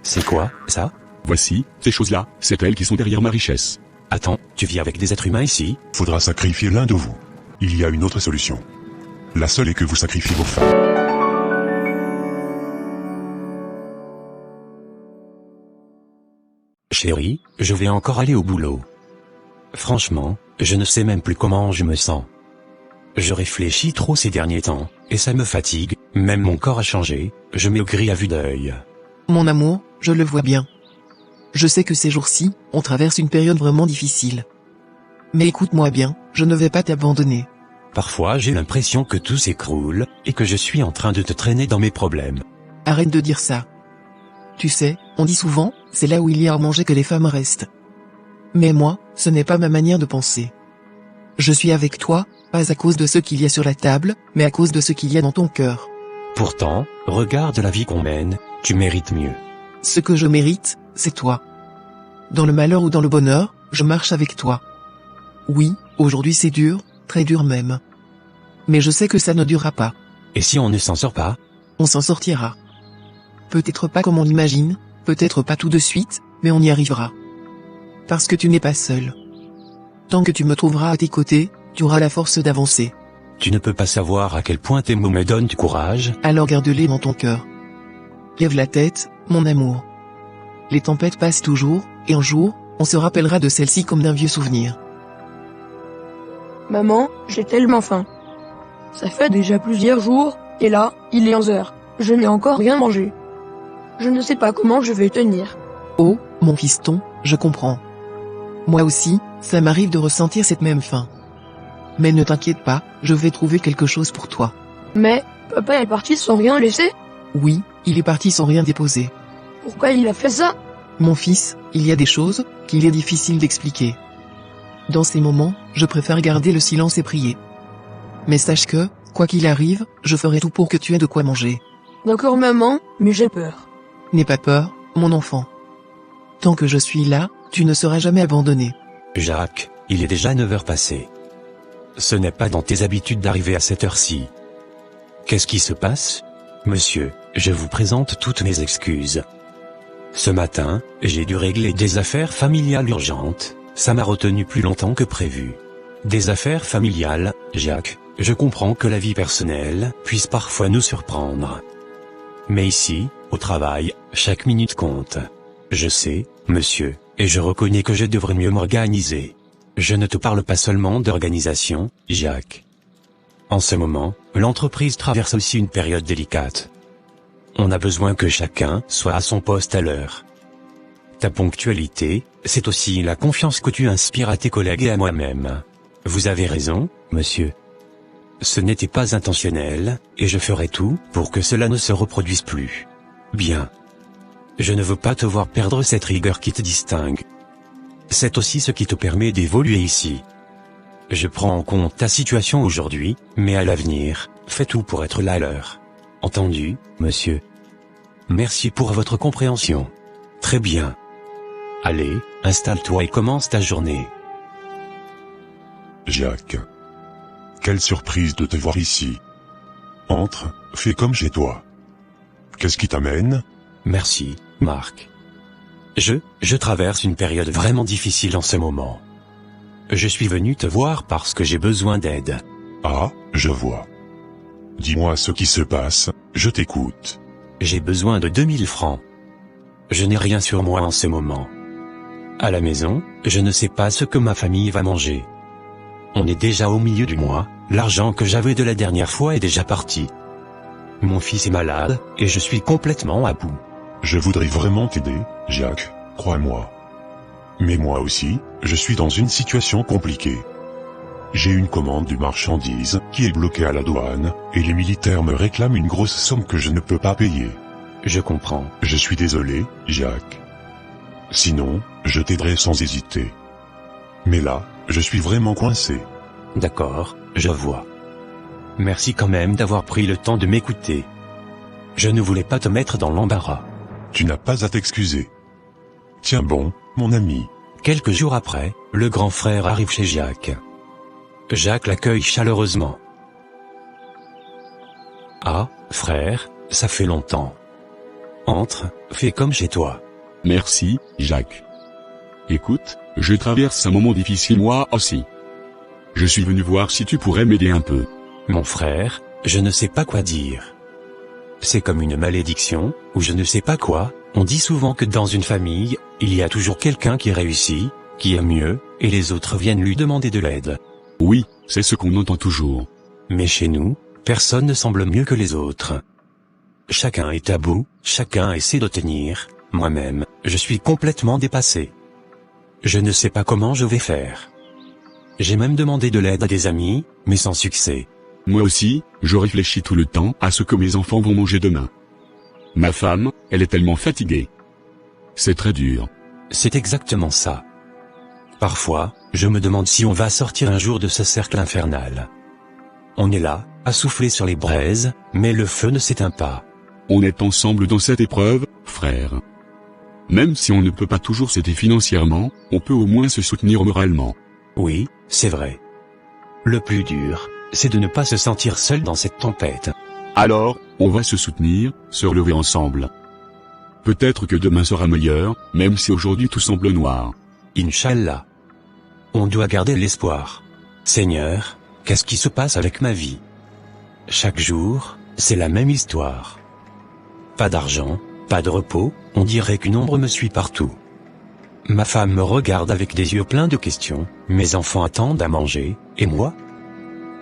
C'est quoi, ça? Voici, ces choses-là, c'est elles qui sont derrière ma richesse. Attends, tu vis avec des êtres humains ici? Faudra sacrifier l'un de vous. Il y a une autre solution. La seule est que vous sacrifiez vos femmes. Chérie, je vais encore aller au boulot. Franchement, je ne sais même plus comment je me sens. Je réfléchis trop ces derniers temps, et ça me fatigue, même mon corps a changé, je maigris à vue d'œil. Mon amour, je le vois bien. Je sais que ces jours-ci, on traverse une période vraiment difficile. Mais écoute-moi bien, je ne vais pas t'abandonner. Parfois j'ai l'impression que tout s'écroule, et que je suis en train de te traîner dans mes problèmes. Arrête de dire ça. Tu sais, on dit souvent, c'est là où il y a à manger que les femmes restent. Mais moi, ce n'est pas ma manière de penser. Je suis avec toi, pas à cause de ce qu'il y a sur la table, mais à cause de ce qu'il y a dans ton cœur. Pourtant, regarde la vie qu'on mène, tu mérites mieux. Ce que je mérite, c'est toi. Dans le malheur ou dans le bonheur, je marche avec toi. Oui, aujourd'hui c'est dur, très dur même. Mais je sais que ça ne durera pas. Et si on ne s'en sort pas? On s'en sortira. Peut-être pas comme on l'imagine, peut-être pas tout de suite, mais on y arrivera. Parce que tu n'es pas seul. Tant que tu me trouveras à tes côtés, tu auras la force d'avancer. Tu ne peux pas savoir à quel point tes mots me donnent du courage. Alors garde-les dans ton cœur. Lève la tête, mon amour. Les tempêtes passent toujours, et un jour, on se rappellera de celle-ci comme d'un vieux souvenir. Maman, j'ai tellement faim. Ça fait déjà plusieurs jours, et là, il est 11h. Je n'ai encore rien mangé. Je ne sais pas comment je vais tenir. Oh, mon fiston, je comprends. Moi aussi, ça m'arrive de ressentir cette même faim. Mais ne t'inquiète pas, je vais trouver quelque chose pour toi. Mais, papa est parti sans rien laisser? Oui, il est parti sans rien déposer. Pourquoi il a fait ça? Mon fils, il y a des choses qu'il est difficile d'expliquer. Dans ces moments, je préfère garder le silence et prier. Mais sache que, quoi qu'il arrive, je ferai tout pour que tu aies de quoi manger. D'accord maman, mais j'ai peur. N'aie pas peur, mon enfant. Tant que je suis là, tu ne seras jamais abandonné. Jacques, il est déjà 9 heures passées. Ce n'est pas dans tes habitudes d'arriver à cette heure-ci. Qu'est-ce qui se passe? Monsieur, je vous présente toutes mes excuses. Ce matin, j'ai dû régler des affaires familiales urgentes, ça m'a retenu plus longtemps que prévu. Des affaires familiales, Jacques, je comprends que la vie personnelle puisse parfois nous surprendre. Mais ici, au travail, chaque minute compte. Je sais, monsieur, et je reconnais que je devrais mieux m'organiser. Je ne te parle pas seulement d'organisation, Jacques. En ce moment, l'entreprise traverse aussi une période délicate. On a besoin que chacun soit à son poste à l'heure. Ta ponctualité, c'est aussi la confiance que tu inspires à tes collègues et à moi-même. Vous avez raison, monsieur. Ce n'était pas intentionnel, et je ferai tout pour que cela ne se reproduise plus. Bien. Je ne veux pas te voir perdre cette rigueur qui te distingue. C'est aussi ce qui te permet d'évoluer ici. Je prends en compte ta situation aujourd'hui, mais à l'avenir, fais tout pour être là à l'heure. Entendu, monsieur? Merci pour votre compréhension. Très bien. Allez, installe-toi et commence ta journée. Jacques. Quelle surprise de te voir ici. Entre, fais comme chez toi. Qu'est-ce qui t'amène? Merci, Marc. Je traverse une période vraiment difficile en ce moment. Je suis venu te voir parce que j'ai besoin d'aide. Ah, je vois. Dis-moi ce qui se passe, je t'écoute. J'ai besoin de 2000 francs. Je n'ai rien sur moi en ce moment. À la maison, je ne sais pas ce que ma famille va manger. On est déjà au milieu du mois, l'argent que j'avais de la dernière fois est déjà parti. Mon fils est malade, et je suis complètement à bout. Je voudrais vraiment t'aider, Jacques, crois-moi. Mais moi aussi, je suis dans une situation compliquée. J'ai une commande de marchandises qui est bloquée à la douane, et les militaires me réclament une grosse somme que je ne peux pas payer. Je comprends. Je suis désolé, Jacques. Sinon, je t'aiderai sans hésiter. Mais là, je suis vraiment coincé. D'accord, je vois. Merci quand même d'avoir pris le temps de m'écouter. Je ne voulais pas te mettre dans l'embarras. Tu n'as pas à t'excuser. Tiens bon, mon ami. Quelques jours après, le grand frère arrive chez Jacques. Jacques l'accueille chaleureusement. Ah, frère, ça fait longtemps. Entre, fais comme chez toi. Merci, Jacques. Écoute, je traverse un moment difficile moi aussi. Je suis venu voir si tu pourrais m'aider un peu. Mon frère, je ne sais pas quoi dire. C'est comme une malédiction, ou je ne sais pas quoi. On dit souvent que dans une famille, il y a toujours quelqu'un qui réussit, qui est mieux, et les autres viennent lui demander de l'aide. Oui, c'est ce qu'on entend toujours. Mais chez nous, personne ne semble mieux que les autres. Chacun est à bout, chacun essaie de tenir. Moi-même, je suis complètement dépassé. Je ne sais pas comment je vais faire. J'ai même demandé de l'aide à des amis, mais sans succès. Moi aussi, je réfléchis tout le temps à ce que mes enfants vont manger demain. Ma femme, elle est tellement fatiguée. C'est très dur. C'est exactement ça. Parfois, je me demande si on va sortir un jour de ce cercle infernal. On est là, à souffler sur les braises, mais le feu ne s'éteint pas. On est ensemble dans cette épreuve, frère. Même si on ne peut pas toujours s'aider financièrement, on peut au moins se soutenir moralement. Oui, c'est vrai. Le plus dur, c'est de ne pas se sentir seul dans cette tempête. Alors, on va se soutenir, se relever ensemble. Peut-être que demain sera meilleur, même si aujourd'hui tout semble noir. Inch'Allah. On doit garder l'espoir. Seigneur, qu'est-ce qui se passe avec ma vie? Chaque jour, c'est la même histoire. Pas d'argent, pas de repos, on dirait qu'une ombre me suit partout. Ma femme me regarde avec des yeux pleins de questions, mes enfants attendent à manger, et moi?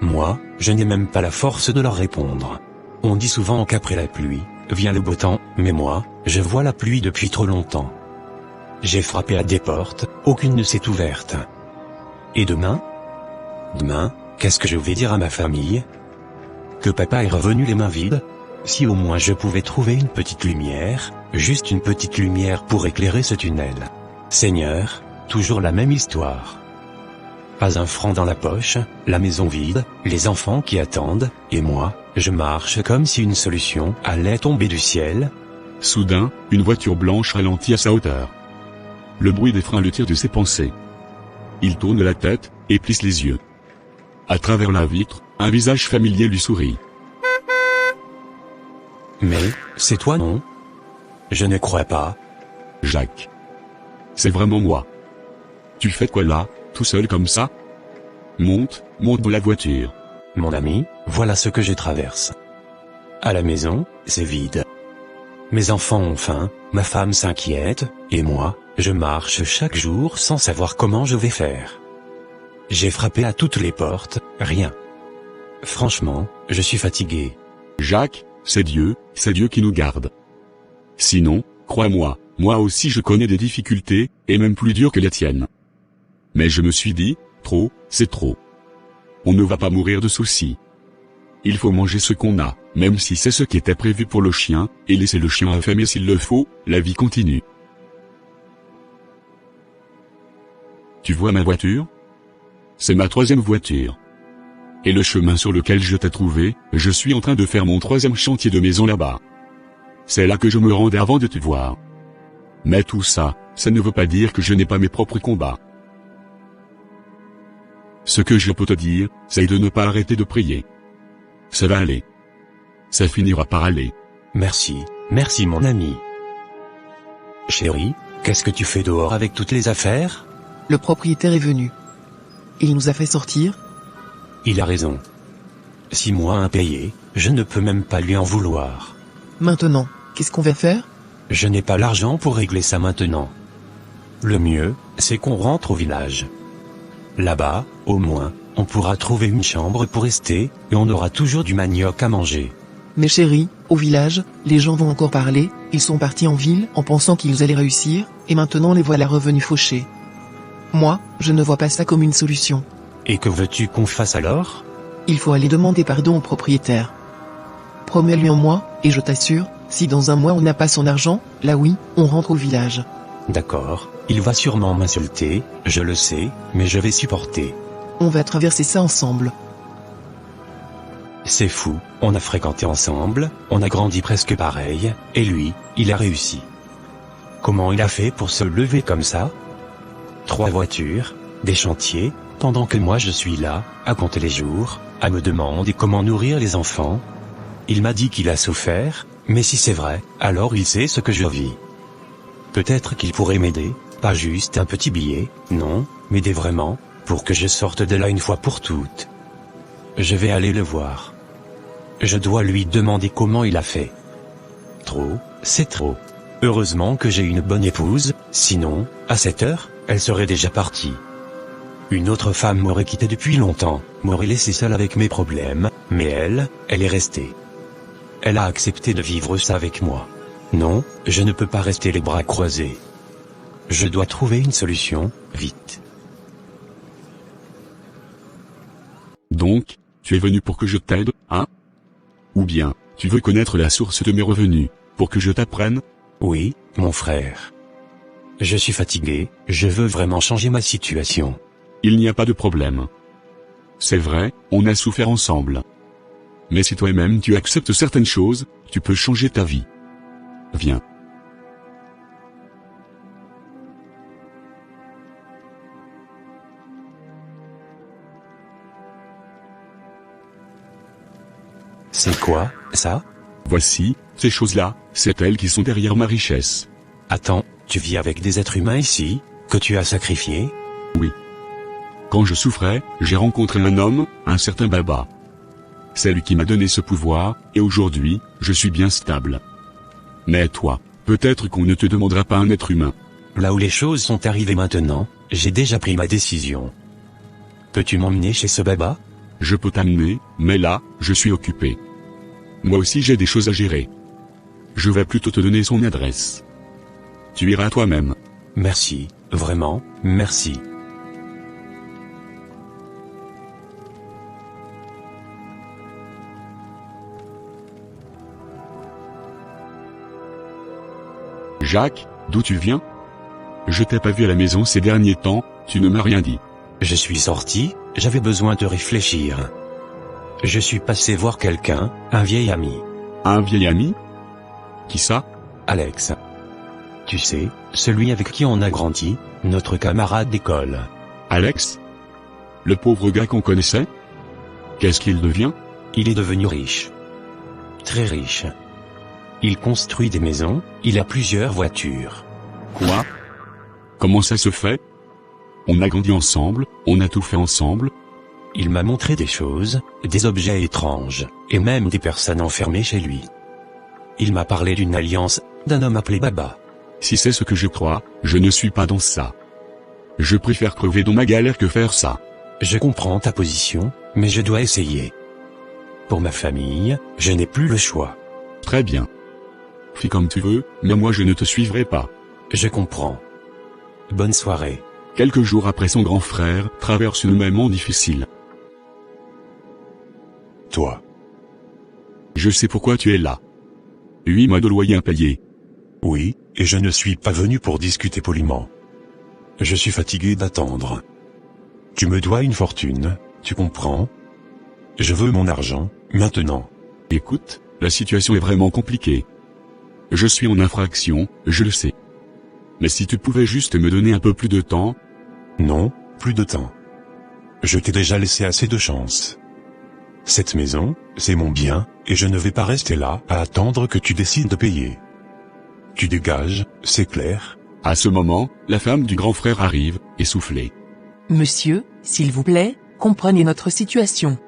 Moi, je n'ai même pas la force de leur répondre. On dit souvent qu'après la pluie, vient le beau temps, mais moi, je vois la pluie depuis trop longtemps. J'ai frappé à des portes, aucune ne s'est ouverte. Et demain? Demain, qu'est-ce que je vais dire à ma famille? Que papa est revenu les mains vides? Si au moins je pouvais trouver une petite lumière, juste une petite lumière pour éclairer ce tunnel. Seigneur, toujours la même histoire. Pas un franc dans la poche, la maison vide, les enfants qui attendent, et moi, je marche comme si une solution allait tomber du ciel. Soudain, une voiture blanche ralentit à sa hauteur. Le bruit des freins le tire de ses pensées. Il tourne la tête, et plisse les yeux. À travers la vitre, un visage familier lui sourit. Mais, c'est toi non? Je ne crois pas. Jacques. C'est vraiment moi. Tu fais quoi là, tout seul comme ça? Monte dans la voiture. Mon ami, voilà ce que je traverse. À la maison, c'est vide. Mes enfants ont faim, ma femme s'inquiète, et moi, je marche chaque jour sans savoir comment je vais faire. J'ai frappé à toutes les portes, rien. Franchement, je suis fatigué. Jacques, c'est Dieu qui nous garde. Sinon, crois-moi, moi aussi je connais des difficultés, et même plus dures que les tiennes. Mais je me suis dit, trop, c'est trop. On ne va pas mourir de soucis. Il faut manger ce qu'on a, même si c'est ce qui était prévu pour le chien, et laisser le chien affamé s'il le faut, la vie continue. Tu vois ma voiture? C'est ma 3e voiture. Et le chemin sur lequel je t'ai trouvé, je suis en train de faire mon 3e chantier de maison là-bas. C'est là que je me rendais avant de te voir. Mais tout ça, ça ne veut pas dire que je n'ai pas mes propres combats. Ce que je peux te dire, c'est de ne pas arrêter de prier. Ça va aller. Ça finira par aller. Merci mon ami. Chérie, qu'est-ce que tu fais dehors avec toutes les affaires? Le propriétaire est venu. Il nous a fait sortir. Il a raison. 6 mois impayés, je ne peux même pas lui en vouloir. Maintenant, qu'est-ce qu'on va faire? Je n'ai pas l'argent pour régler ça maintenant. Le mieux, c'est qu'on rentre au village. Là-bas, au moins, on pourra trouver une chambre pour rester, et on aura toujours du manioc à manger. Mais chérie, au village, les gens vont encore parler, ils sont partis en ville en pensant qu'ils allaient réussir, et maintenant les voilà revenus fauchés. Moi, je ne vois pas ça comme une solution. Et que veux-tu qu'on fasse alors? Il faut aller demander pardon au propriétaire. Promets-lui en moi, et je t'assure, si dans un mois on n'a pas son argent, là oui, on rentre au village. D'accord, il va sûrement m'insulter, je le sais, mais je vais supporter. On va traverser ça ensemble. C'est fou, on a fréquenté ensemble, on a grandi presque pareil, et lui, il a réussi. Comment il a fait pour se lever comme ça? 3 voitures, des chantiers, pendant que moi je suis là, à compter les jours, à me demander comment nourrir les enfants. Il m'a dit qu'il a souffert, Mais si c'est vrai, alors il sait ce que je vis. Peut-être qu'il pourrait m'aider, pas juste un petit billet, non, m'aider vraiment, pour que je sorte de là une fois pour toutes. Je vais aller le voir. Je dois lui demander comment il a fait. Trop, c'est trop. Heureusement que j'ai une bonne épouse, sinon, à cette heure, elle serait déjà partie. Une autre femme m'aurait quitté depuis longtemps, m'aurait laissé seule avec mes problèmes, mais elle est restée. Elle a accepté de vivre ça avec moi. Non, je ne peux pas rester les bras croisés. Je dois trouver une solution, vite. Donc, tu es venu pour que je t'aide, hein? Ou bien, tu veux connaître la source de mes revenus, pour que je t'apprenne? Oui, mon frère. Je suis fatigué, je veux vraiment changer ma situation. Il n'y a pas de problème. C'est vrai, on a souffert ensemble. Mais si toi-même tu acceptes certaines choses, tu peux changer ta vie. Viens. C'est quoi, ça? Voici, ces choses-là, c'est elles qui sont derrière ma richesse. Attends, tu vis avec des êtres humains ici, que tu as sacrifiés? Oui. Quand je souffrais, j'ai rencontré un homme, un certain Baba. C'est lui qui m'a donné ce pouvoir, et aujourd'hui, je suis bien stable. Mais toi, peut-être qu'on ne te demandera pas un être humain. Là où les choses sont arrivées maintenant, j'ai déjà pris ma décision. Peux-tu m'emmener chez ce Baba? Je peux t'amener, mais là, je suis occupé. Moi aussi j'ai des choses à gérer. Je vais plutôt te donner son adresse. Tu iras toi-même. Merci, vraiment, merci. Jacques, d'où tu viens? Je t'ai pas vu à la maison ces derniers temps, tu ne m'as rien dit. Je suis sorti, j'avais besoin de réfléchir. Je suis passé voir quelqu'un, un vieil ami. Un vieil ami? Qui ça? Alex. Tu sais, celui avec qui on a grandi, notre camarade d'école. Alex? Le pauvre gars qu'on connaissait? Qu'est-ce qu'il devient? Il est devenu riche. Très riche. Il construit des maisons, il a plusieurs voitures. Quoi? Comment ça se fait? On a grandi ensemble, on a tout fait ensemble. Il m'a montré des choses, des objets étranges, et même des personnes enfermées chez lui. Il m'a parlé d'une alliance, d'un homme appelé Baba. Si c'est ce que je crois, je ne suis pas dans ça. Je préfère crever dans ma galère que faire ça. Je comprends ta position, mais je dois essayer. Pour ma famille, je n'ai plus le choix. Très bien. Fais comme tu veux, mais moi je ne te suivrai pas. Je comprends. Bonne soirée. Quelques jours après, son grand frère traverse un moment difficile. Toi. Je sais pourquoi tu es là. 8 mois de loyer impayé. Oui, et je ne suis pas venu pour discuter poliment. Je suis fatigué d'attendre. Tu me dois une fortune, tu comprends? Je veux mon argent, maintenant. Écoute, la situation est vraiment compliquée. Je suis en infraction, je le sais. Mais si tu pouvais juste me donner un peu plus de temps... Non, plus de temps. Je t'ai déjà laissé assez de chance. Cette maison, c'est mon bien, et je ne vais pas rester là à attendre que tu décides de payer. Tu dégages, c'est clair? À ce moment, la femme du grand frère arrive, essoufflée. Monsieur, s'il vous plaît, comprenez notre situation.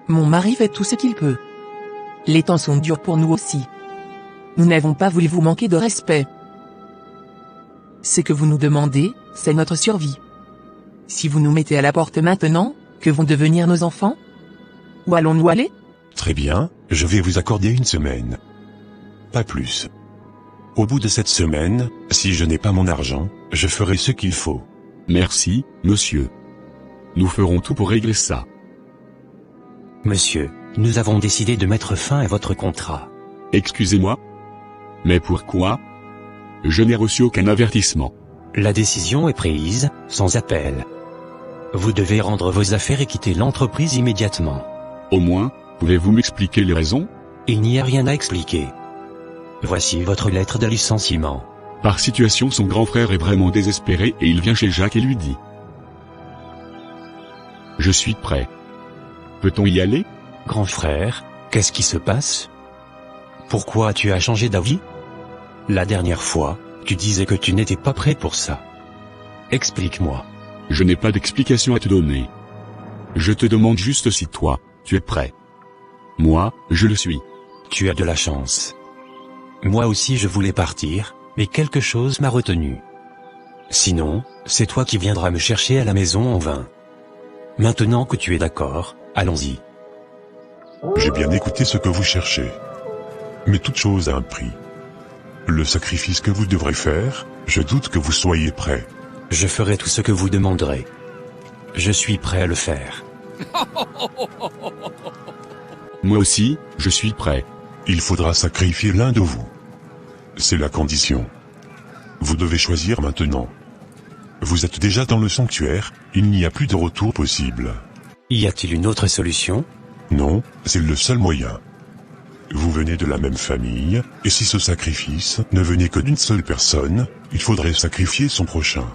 Mon mari fait tout ce qu'il peut. Les temps sont durs pour nous aussi. Nous n'avons pas voulu vous manquer de respect. Ce que vous nous demandez, c'est notre survie. Si vous nous mettez à la porte maintenant, que vont devenir nos enfants? Où allons-nous aller? Très bien, je vais vous accorder une semaine. Pas plus. Au bout de cette semaine, si je n'ai pas mon argent, je ferai ce qu'il faut. Merci, monsieur. Nous ferons tout pour régler ça. Monsieur, nous avons décidé de mettre fin à votre contrat. Excusez-moi? Mais pourquoi? Je n'ai reçu aucun avertissement. La décision est prise, sans appel. Vous devez rendre vos affaires et quitter l'entreprise immédiatement. Au moins, pouvez-vous m'expliquer les raisons? Il n'y a rien à expliquer. Voici votre lettre de licenciement. Par situation, son grand frère est vraiment désespéré et il vient chez Jacques et lui dit: Je suis prêt. Peut-on y aller? Grand frère, qu'est-ce qui se passe? Pourquoi tu as changé d'avis? La dernière fois, tu disais que tu n'étais pas prêt pour ça. Explique-moi. Je n'ai pas d'explication à te donner. Je te demande juste si toi, tu es prêt. Moi, je le suis. Tu as de la chance. Moi aussi je voulais partir, mais quelque chose m'a retenu. Sinon, c'est toi qui viendras me chercher à la maison en vain. Maintenant que tu es d'accord, allons-y. J'ai bien écouté ce que vous cherchez. Mais toute chose a un prix. Le sacrifice que vous devrez faire, je doute que vous soyez prêt. Je ferai tout ce que vous demanderez. Je suis prêt à le faire. Moi aussi, je suis prêt. Il faudra sacrifier l'un de vous. C'est la condition. Vous devez choisir maintenant. Vous êtes déjà dans le sanctuaire, il n'y a plus de retour possible. Y a-t-il une autre solution? Non, c'est le seul moyen. Vous venez de la même famille, et si ce sacrifice ne venait que d'une seule personne, il faudrait sacrifier son prochain.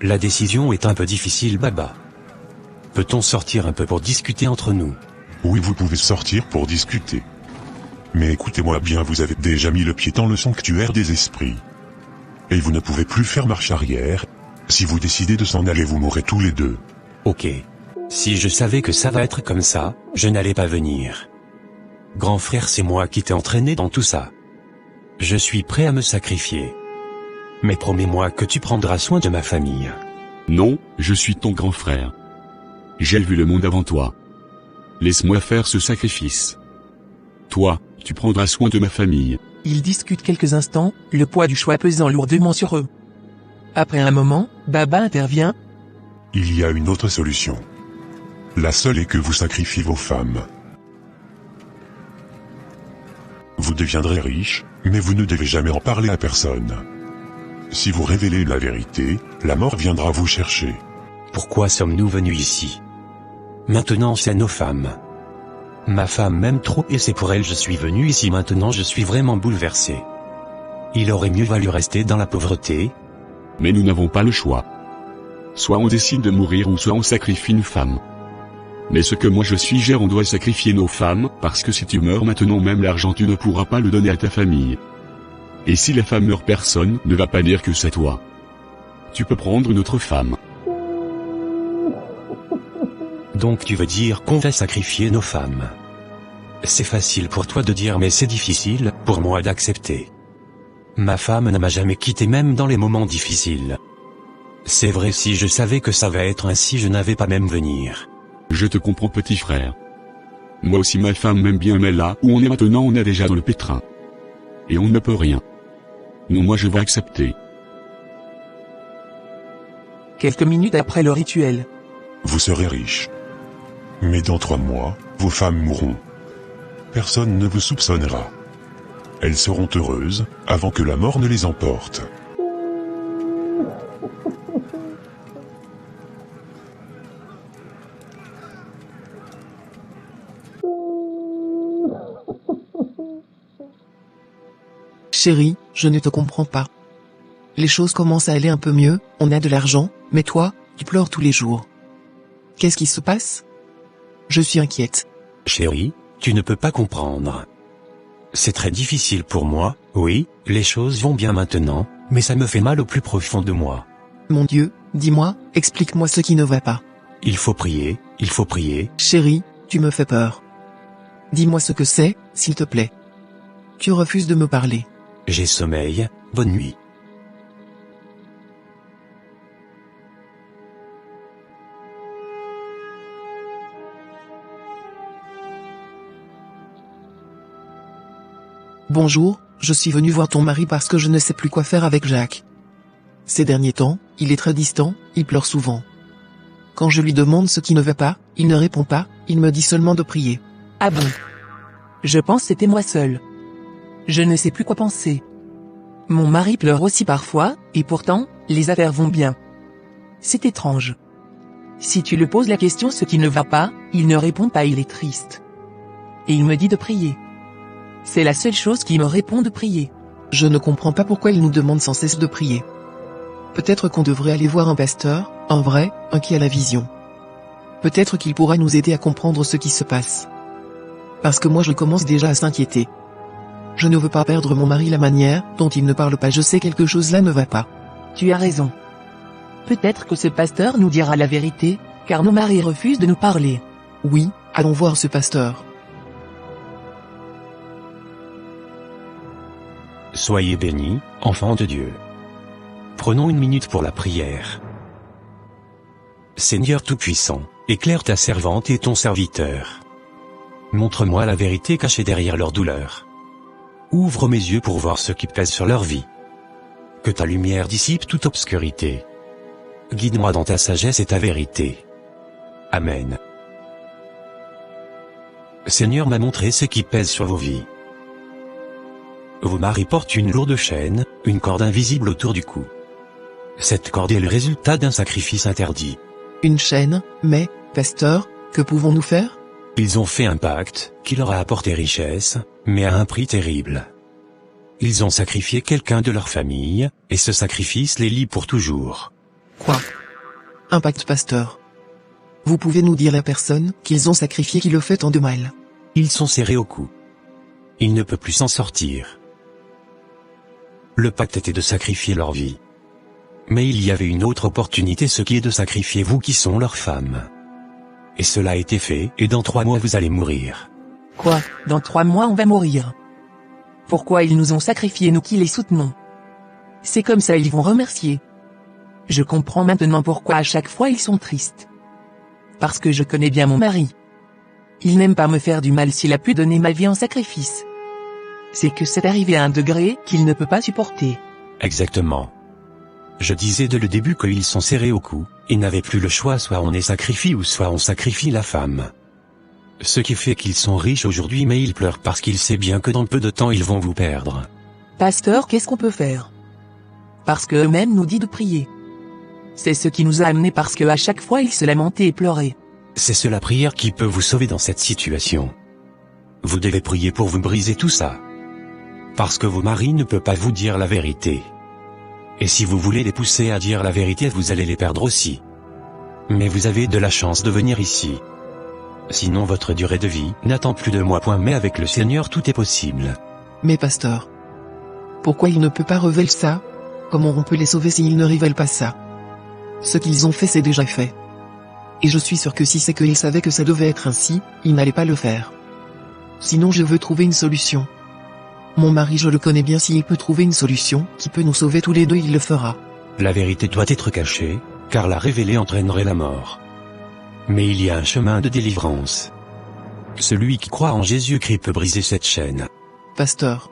La décision est un peu difficile, Baba. Peut-on sortir un peu pour discuter entre nous? Oui, vous pouvez sortir pour discuter. Mais écoutez-moi bien, vous avez déjà mis le pied dans le sanctuaire des esprits. Et vous ne pouvez plus faire marche arrière. Si vous décidez de s'en aller, vous mourrez tous les deux. Ok. Si je savais que ça va être comme ça, je n'allais pas venir. Grand frère, c'est moi qui t'ai entraîné dans tout ça. Je suis prêt à me sacrifier. Mais promets-moi que tu prendras soin de ma famille. Non, je suis ton grand frère. J'ai vu le monde avant toi. Laisse-moi faire ce sacrifice. Toi, tu prendras soin de ma famille. Ils discutent quelques instants, le poids du choix pesant lourdement sur eux. Après un moment, Baba intervient. Il y a une autre solution. La seule est que vous sacrifiez vos femmes. Vous deviendrez riche, mais vous ne devez jamais en parler à personne. Si vous révélez la vérité, la mort viendra vous chercher. Pourquoi sommes-nous venus ici? Maintenant c'est nos femmes. Ma femme m'aime trop et c'est pour elle je suis venu ici. Maintenant je suis vraiment bouleversé. Il aurait mieux valu rester dans la pauvreté. Mais nous n'avons pas le choix. Soit on décide de mourir ou soit on sacrifie une femme. Mais ce que moi je suggère, on doit sacrifier nos femmes, parce que si tu meurs maintenant, même l'argent tu ne pourras pas le donner à ta famille. Et si la femme meurt, personne ne va pas dire que c'est toi. Tu peux prendre une autre femme. Donc tu veux dire qu'on va sacrifier nos femmes? C'est facile pour toi de dire mais c'est difficile pour moi d'accepter. Ma femme ne m'a jamais quitté même dans les moments difficiles. C'est vrai, si je savais que ça va être ainsi, je n'avais pas même venir. Je te comprends, petit frère. Moi aussi ma femme m'aime bien, mais là où on est maintenant, on est déjà dans le pétrin. Et on ne peut rien. Non, moi je vais accepter. Quelques minutes après le rituel. Vous serez riche. Mais dans 3 mois, vos femmes mourront. Personne ne vous soupçonnera. Elles seront heureuses, avant que la mort ne les emporte. Chérie, je ne te comprends pas. Les choses commencent à aller un peu mieux, on a de l'argent, mais toi, tu pleures tous les jours. Qu'est-ce qui se passe? Je suis inquiète. Chérie, tu ne peux pas comprendre. C'est très difficile pour moi, oui, les choses vont bien maintenant, mais ça me fait mal au plus profond de moi. Mon Dieu, dis-moi, explique-moi ce qui ne va pas. Il faut prier, il faut prier. Chérie, tu me fais peur. Dis-moi ce que c'est, s'il te plaît. Tu refuses de me parler. J'ai sommeil, bonne nuit. Bonjour, je suis venu voir ton mari parce que je ne sais plus quoi faire avec Jacques. Ces derniers temps, il est très distant, il pleure souvent. Quand je lui demande ce qui ne va pas, il ne répond pas, il me dit seulement de prier. Ah bon? Je pense que c'était moi seul. Je ne sais plus quoi penser. Mon mari pleure aussi parfois, et pourtant, les affaires vont bien. C'est étrange. Si tu lui poses la question ce qui ne va pas, il ne répond pas, il est triste. Et il me dit de prier. C'est la seule chose qui me répond de prier. Je ne comprends pas pourquoi il nous demande sans cesse de prier. Peut-être qu'on devrait aller voir un pasteur, un vrai, un qui a la vision. Peut-être qu'il pourra nous aider à comprendre ce qui se passe. Parce que moi je commence déjà à s'inquiéter. Je ne veux pas perdre mon mari. La manière dont il ne parle pas, je sais quelque chose là ne va pas. Tu as raison. Peut-être que ce pasteur nous dira la vérité, car nos maris refusent de nous parler. Oui, allons voir ce pasteur. Soyez bénis, enfants de Dieu. Prenons une minute pour la prière. Seigneur Tout-Puissant, éclaire ta servante et ton serviteur. Montre-moi la vérité cachée derrière leur douleur. Ouvre mes yeux pour voir ce qui pèse sur leur vie. Que ta lumière dissipe toute obscurité. Guide-moi dans ta sagesse et ta vérité. Amen. Seigneur m'a montré ce qui pèse sur vos vies. Vos maris portent une lourde chaîne, une corde invisible autour du cou. Cette corde est le résultat d'un sacrifice interdit. Une chaîne, mais, pasteur, que pouvons-nous faire? Ils ont fait un pacte, qui leur a apporté richesse, mais à un prix terrible. Ils ont sacrifié quelqu'un de leur famille, et ce sacrifice les lie pour toujours. Quoi? Un pacte, pasteur? Vous pouvez nous dire la personne qu'ils ont sacrifiée qui le fait tant de mal? Ils sont serrés au cou. Il ne peut plus s'en sortir. Le pacte était de sacrifier leur vie. Mais il y avait une autre opportunité, ce qui est de sacrifier vous qui sont leurs femmes. Et cela a été fait, et dans 3 mois vous allez mourir. Quoi, dans 3 mois on va mourir? Pourquoi ils nous ont sacrifiés, nous qui les soutenons? C'est comme ça ils vont remercier. Je comprends maintenant pourquoi à chaque fois ils sont tristes. Parce que je connais bien mon mari. Il n'aime pas me faire du mal s'il a pu donner ma vie en sacrifice. C'est que c'est arrivé à un degré qu'il ne peut pas supporter. Exactement. Je disais dès le début qu'ils sont serrés au cou, ils n'avaient plus le choix, soit on les sacrifie ou soit on sacrifie la femme. Ce qui fait qu'ils sont riches aujourd'hui, mais ils pleurent parce qu'ils savent bien que dans peu de temps ils vont vous perdre. Pasteur, qu'est-ce qu'on peut faire? Parce que eux-mêmes nous disent de prier. C'est ce qui nous a amenés, parce que à chaque fois ils se lamentaient et pleuraient. C'est la prière qui peut vous sauver dans cette situation. Vous devez prier pour vous briser tout ça. Parce que vos maris ne peuvent pas vous dire la vérité. Et si vous voulez les pousser à dire la vérité, vous allez les perdre aussi. Mais vous avez de la chance de venir ici. Sinon votre durée de vie n'attend plus de mois. Mais avec le Seigneur tout est possible. Mais pasteur, pourquoi il ne peut pas révéler ça? Comment on peut les sauver s'ils ne révèlent pas ça? Ce qu'ils ont fait, c'est déjà fait. Et je suis sûr que si c'est qu'ils savaient que ça devait être ainsi, ils n'allaient pas le faire. Sinon je veux trouver une solution. Mon mari, je le connais bien, s'il peut trouver une solution qui peut nous sauver tous les deux, il le fera. La vérité doit être cachée, car la révéler entraînerait la mort. Mais il y a un chemin de délivrance. Celui qui croit en Jésus-Christ peut briser cette chaîne. Pasteur,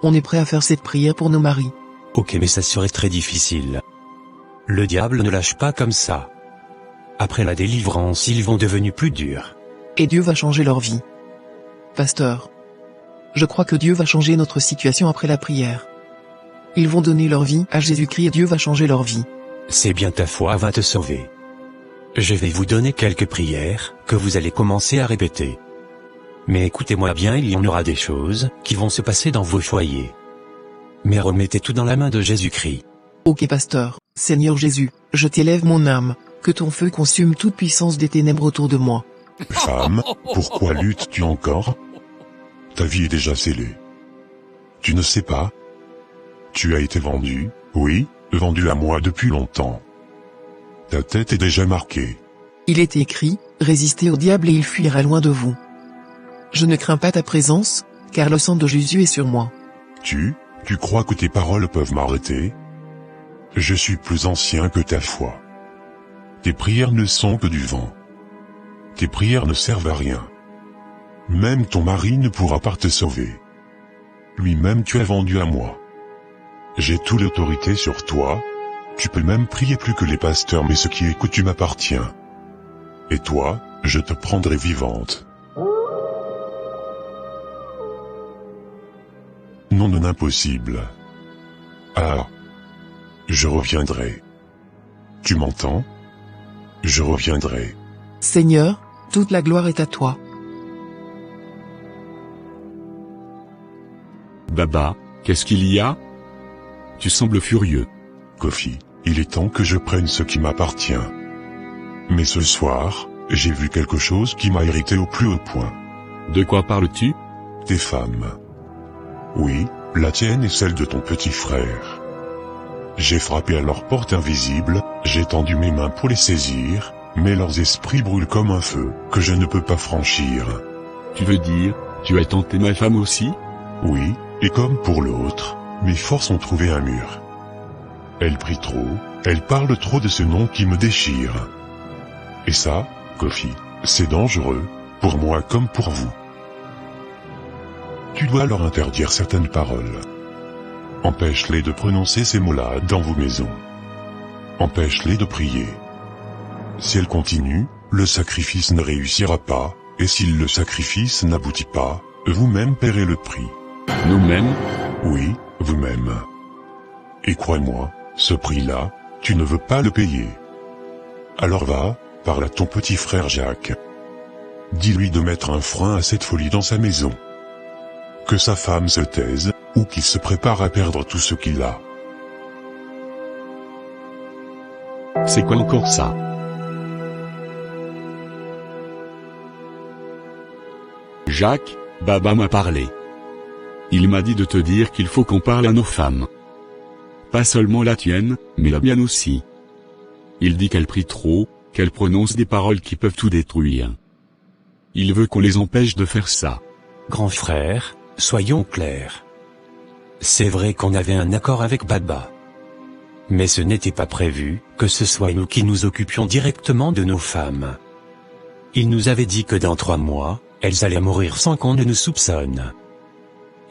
on est prêt à faire cette prière pour nos maris. Ok, mais ça serait très difficile. Le diable ne lâche pas comme ça. Après la délivrance, ils vont devenir plus durs. Et Dieu va changer leur vie. Pasteur, je crois que Dieu va changer notre situation après la prière. Ils vont donner leur vie à Jésus-Christ et Dieu va changer leur vie. C'est bien, ta foi va te sauver. Je vais vous donner quelques prières, que vous allez commencer à répéter. Mais écoutez-moi bien, il y en aura des choses, qui vont se passer dans vos foyers. Mais remettez tout dans la main de Jésus-Christ. Ok pasteur, Seigneur Jésus, je t'élève mon âme, que ton feu consume toute puissance des ténèbres autour de moi. Femme, pourquoi luttes-tu encore? Ta vie est déjà scellée. Tu ne sais pas? Tu as été vendu, oui, vendu à moi depuis longtemps. Ta tête est déjà marquée. Il est écrit, résistez au diable et il fuira loin de vous. Je ne crains pas ta présence, car le sang de Jésus est sur moi. Tu crois que tes paroles peuvent m'arrêter? Je suis plus ancien que ta foi. Tes prières ne sont que du vent. Tes prières ne servent à rien. Même ton mari ne pourra pas te sauver. Lui-même tu as vendu à moi. J'ai toute l'autorité sur toi. Tu peux même prier plus que les pasteurs, mais ce qui est coutume m'appartient. Et toi, je te prendrai vivante. Non, non, impossible. Ah. Je reviendrai. Tu m'entends? Je reviendrai. Seigneur, toute la gloire est à toi. Baba, qu'est-ce qu'il y a? Tu sembles furieux. Kofi, il est temps que je prenne ce qui m'appartient. Mais ce soir, j'ai vu quelque chose qui m'a irrité au plus haut point. De quoi parles-tu? Tes femmes. Oui, la tienne et celle de ton petit frère. J'ai frappé à leur porte invisible, j'ai tendu mes mains pour les saisir, mais leurs esprits brûlent comme un feu, que je ne peux pas franchir. Tu veux dire, tu as tenté ma femme aussi? Oui, et comme pour l'autre, mes forces ont trouvé un mur. Elle prie trop, elle parle trop de ce nom qui me déchire. Et ça, Kofi, c'est dangereux, pour moi comme pour vous. Tu dois leur interdire certaines paroles. Empêche-les de prononcer ces mots-là dans vos maisons. Empêche-les de prier. Si elles continuent, le sacrifice ne réussira pas, et si le sacrifice n'aboutit pas, vous-même paierez le prix. Nous-mêmes? Oui, vous-même. Et crois-moi, ce prix-là, tu ne veux pas le payer. Alors va, parle à ton petit frère Jacques. Dis-lui de mettre un frein à cette folie dans sa maison. Que sa femme se taise, ou qu'il se prépare à perdre tout ce qu'il a. C'est quoi encore ça? Jacques, Baba m'a parlé. Il m'a dit de te dire qu'il faut qu'on parle à nos femmes. Pas seulement la tienne, mais la mienne aussi. Il dit qu'elle prie trop, qu'elle prononce des paroles qui peuvent tout détruire. Il veut qu'on les empêche de faire ça. Grand frère, soyons clairs. C'est vrai qu'on avait un accord avec Baba. Mais ce n'était pas prévu, que ce soit nous qui nous occupions directement de nos femmes. Il nous avait dit que dans 3 mois, elles allaient mourir sans qu'on ne nous soupçonne.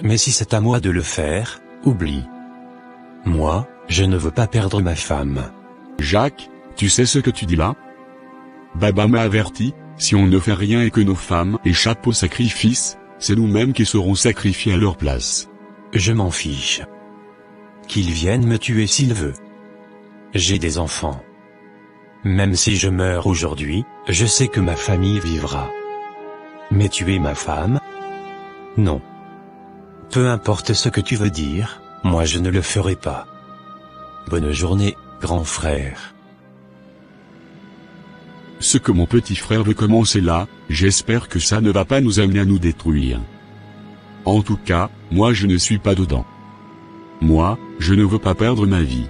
Mais si c'est à moi de le faire, oublie. Moi, je ne veux pas perdre ma femme. Jacques, tu sais ce que tu dis là? Baba m'a averti, si on ne fait rien et que nos femmes échappent au sacrifice, c'est nous-mêmes qui serons sacrifiés à leur place. Je m'en fiche. Qu'il vienne me tuer s'il veut. J'ai des enfants. Même si je meurs aujourd'hui, je sais que ma famille vivra. Mais tuer ma femme? Non. Peu importe ce que tu veux dire, moi je ne le ferai pas. Bonne journée, grand frère. Ce que mon petit frère veut commencer là, j'espère que ça ne va pas nous amener à nous détruire. En tout cas, moi je ne suis pas dedans. Moi, je ne veux pas perdre ma vie.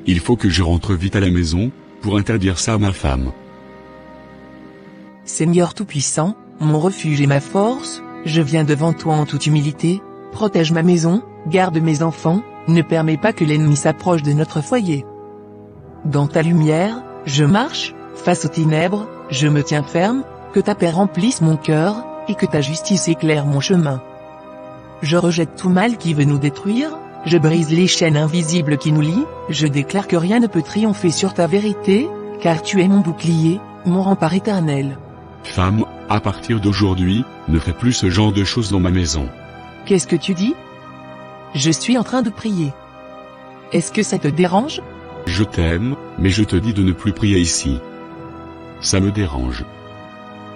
Il faut que je rentre vite à la maison, pour interdire ça à ma femme. Seigneur Tout-Puissant, mon refuge et ma force, je viens devant toi en toute humilité, protège ma maison, garde mes enfants, ne permets pas que l'ennemi s'approche de notre foyer. Dans ta lumière, je marche, face aux ténèbres, je me tiens ferme, que ta paix remplisse mon cœur, et que ta justice éclaire mon chemin. Je rejette tout mal qui veut nous détruire, je brise les chaînes invisibles qui nous lient, je déclare que rien ne peut triompher sur ta vérité, car tu es mon bouclier, mon rempart éternel. Femme, à partir d'aujourd'hui, ne fais plus ce genre de choses dans ma maison. Qu'est-ce que tu dis? Je suis en train de prier. Est-ce que ça te dérange? Je t'aime, mais je te dis de ne plus prier ici. Ça me dérange.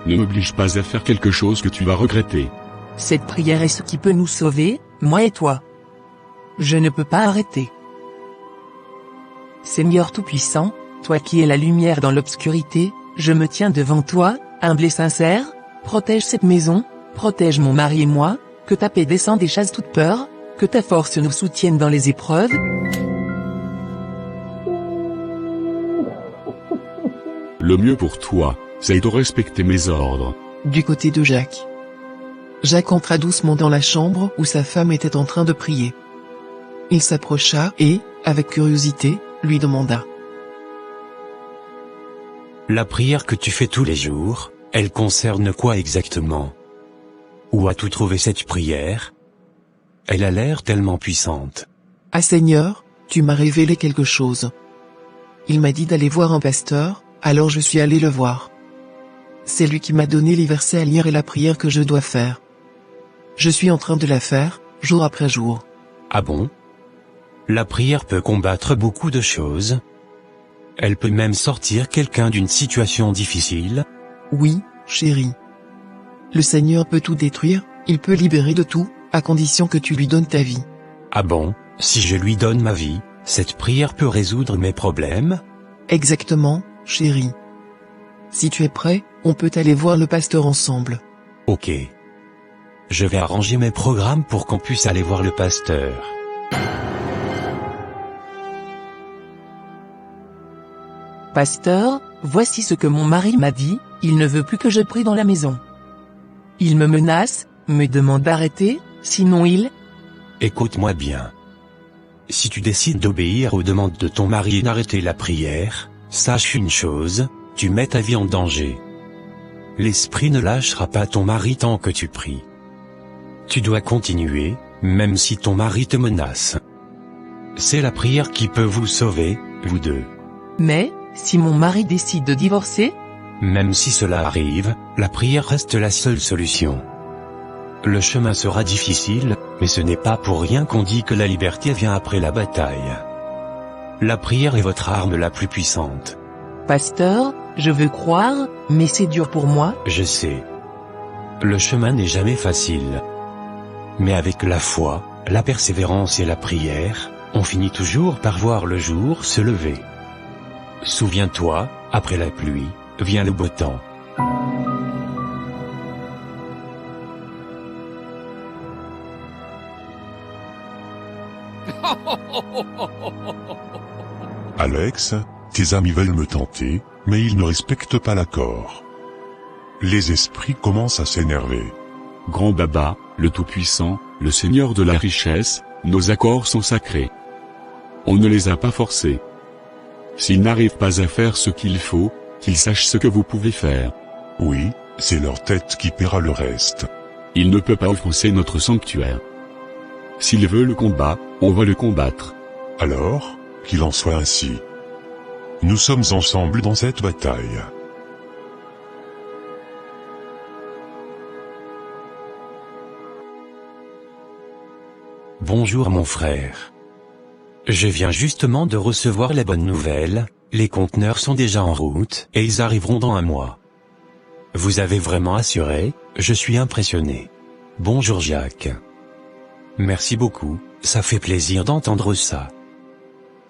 Ne m'oblige pas à faire quelque chose que tu vas regretter. Cette prière est ce qui peut nous sauver, moi et toi. Je ne peux pas arrêter. Seigneur Tout-Puissant, toi qui es la lumière dans l'obscurité, je me tiens devant toi, humble et sincère, protège cette maison, protège mon mari et moi, que ta paix descende et chasse toute peur, que ta force nous soutienne dans les épreuves. Le mieux pour toi, c'est de respecter mes ordres. Du côté de Jacques. Jacques entra doucement dans la chambre où sa femme était en train de prier. Il s'approcha et, avec curiosité, lui demanda. La prière que tu fais tous les jours, elle concerne quoi exactement? Où as-tu trouvé cette prière? Elle a l'air tellement puissante. Ah Seigneur, tu m'as révélé quelque chose. Il m'a dit d'aller voir un pasteur, alors je suis allé le voir. C'est lui qui m'a donné les versets à lire et la prière que je dois faire. Je suis en train de la faire, jour après jour. Ah bon? La prière peut combattre beaucoup de choses. Elle peut même sortir quelqu'un d'une situation difficile. Oui, chérie. Le Seigneur peut tout détruire, il peut libérer de tout, à condition que tu lui donnes ta vie. Ah bon, si je lui donne ma vie, cette prière peut résoudre mes problèmes? Exactement, chérie. Si tu es prêt, on peut aller voir le pasteur ensemble. Ok. Je vais arranger mes programmes pour qu'on puisse aller voir le pasteur. Pasteur, voici ce que mon mari m'a dit, il ne veut plus que je prie dans la maison. Il me menace, me demande d'arrêter, sinon il... Écoute-moi bien. Si tu décides d'obéir aux demandes de ton mari et d'arrêter la prière, sache une chose, tu mets ta vie en danger. L'esprit ne lâchera pas ton mari tant que tu pries. Tu dois continuer, même si ton mari te menace. C'est la prière qui peut vous sauver, vous deux. Mais, si mon mari décide de divorcer? Même si cela arrive, la prière reste la seule solution. Le chemin sera difficile, mais ce n'est pas pour rien qu'on dit que la liberté vient après la bataille. La prière est votre arme la plus puissante. Pasteur, je veux croire, mais c'est dur pour moi. Je sais. Le chemin n'est jamais facile. Mais avec la foi, la persévérance et la prière, on finit toujours par voir le jour se lever. Souviens-toi, après la pluie, vient le beau temps. Alex, tes amis veulent me tenter, mais ils ne respectent pas l'accord. Les esprits commencent à s'énerver. Grand Baba, le Tout-Puissant, le Seigneur de la richesse, nos accords sont sacrés. On ne les a pas forcés. S'ils n'arrivent pas à faire ce qu'il faut, qu'ils sachent ce que vous pouvez faire. Oui, c'est leur tête qui paiera le reste. Il ne peut pas offenser notre sanctuaire. S'il veut le combat, on va le combattre. Alors, qu'il en soit ainsi. Nous sommes ensemble dans cette bataille. Bonjour mon frère. Je viens justement de recevoir la bonne nouvelle, les conteneurs sont déjà en route, et ils arriveront dans un mois. Vous avez vraiment assuré, je suis impressionné. Bonjour Jacques. Merci beaucoup, ça fait plaisir d'entendre ça.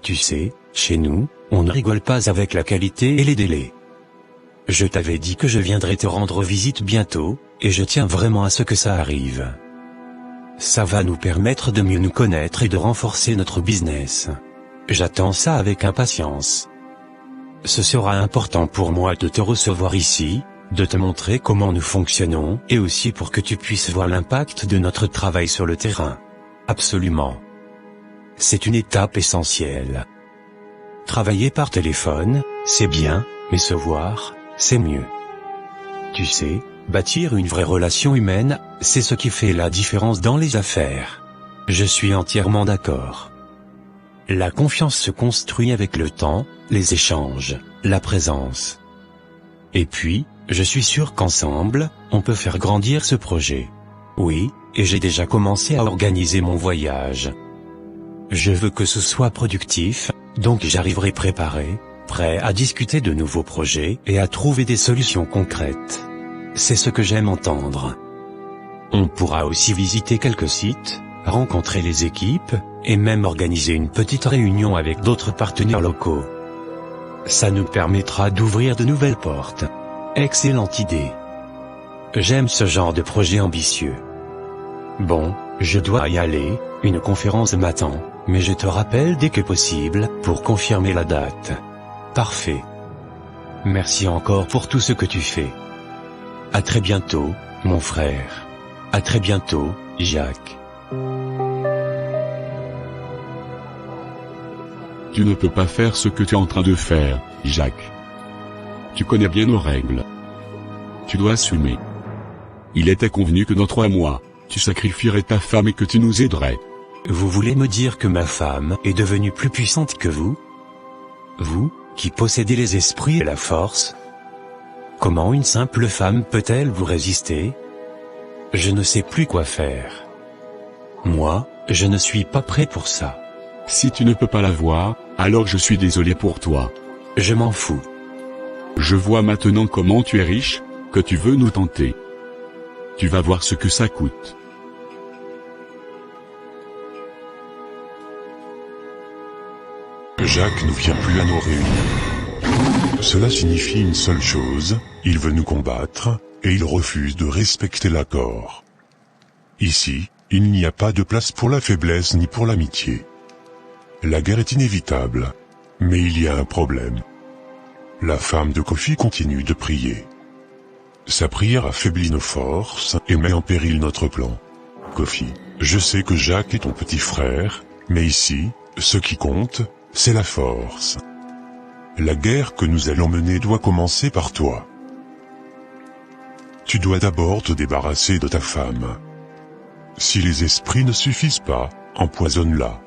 Tu sais, chez nous, on ne rigole pas avec la qualité et les délais. Je t'avais dit que je viendrais te rendre visite bientôt, et je tiens vraiment à ce que ça arrive. Ça va nous permettre de mieux nous connaître et de renforcer notre business. J'attends ça avec impatience. Ce sera important pour moi de te recevoir ici, de te montrer comment nous fonctionnons et aussi pour que tu puisses voir l'impact de notre travail sur le terrain. Absolument. C'est une étape essentielle. Travailler par téléphone, c'est bien, mais se voir, c'est mieux. Tu sais, bâtir une vraie relation humaine, c'est ce qui fait la différence dans les affaires. Je suis entièrement d'accord. La confiance se construit avec le temps, les échanges, la présence. Et puis, je suis sûr qu'ensemble, on peut faire grandir ce projet. Oui, et j'ai déjà commencé à organiser mon voyage. Je veux que ce soit productif, donc j'arriverai préparé, prêt à discuter de nouveaux projets et à trouver des solutions concrètes. C'est ce que j'aime entendre. On pourra aussi visiter quelques sites, rencontrer les équipes, et même organiser une petite réunion avec d'autres partenaires locaux. Ça nous permettra d'ouvrir de nouvelles portes. Excellente idée. J'aime ce genre de projet ambitieux. Bon, je dois y aller, une conférence m'attend, mais je te rappelle dès que possible, pour confirmer la date. Parfait. Merci encore pour tout ce que tu fais. À très bientôt, mon frère. À très bientôt, Jacques. Tu ne peux pas faire ce que tu es en train de faire, Jacques. Tu connais bien nos règles. Tu dois assumer. Il était convenu que dans 3 mois, tu sacrifierais ta femme et que tu nous aiderais. Vous voulez me dire que ma femme est devenue plus puissante que vous? Vous, qui possédez les esprits et la force? Comment une simple femme peut-elle vous résister? Je ne sais plus quoi faire. Moi, je ne suis pas prêt pour ça. Si tu ne peux pas la voir, alors je suis désolé pour toi. Je m'en fous. Je vois maintenant comment tu es riche, que tu veux nous tenter. Tu vas voir ce que ça coûte. Jacques ne vient plus à nos réunions. Cela signifie une seule chose, il veut nous combattre, et il refuse de respecter l'accord. Ici, il n'y a pas de place pour la faiblesse ni pour l'amitié. La guerre est inévitable. Mais il y a un problème. La femme de Kofi continue de prier. Sa prière affaiblit nos forces et met en péril notre plan. Kofi, je sais que Jacques est ton petit frère, mais ici, ce qui compte, c'est la force. La guerre que nous allons mener doit commencer par toi. Tu dois d'abord te débarrasser de ta femme. Si les esprits ne suffisent pas, empoisonne-la.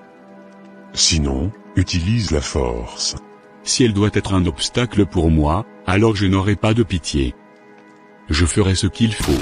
Sinon, utilise la force. Si elle doit être un obstacle pour moi, alors je n'aurai pas de pitié. Je ferai ce qu'il faut.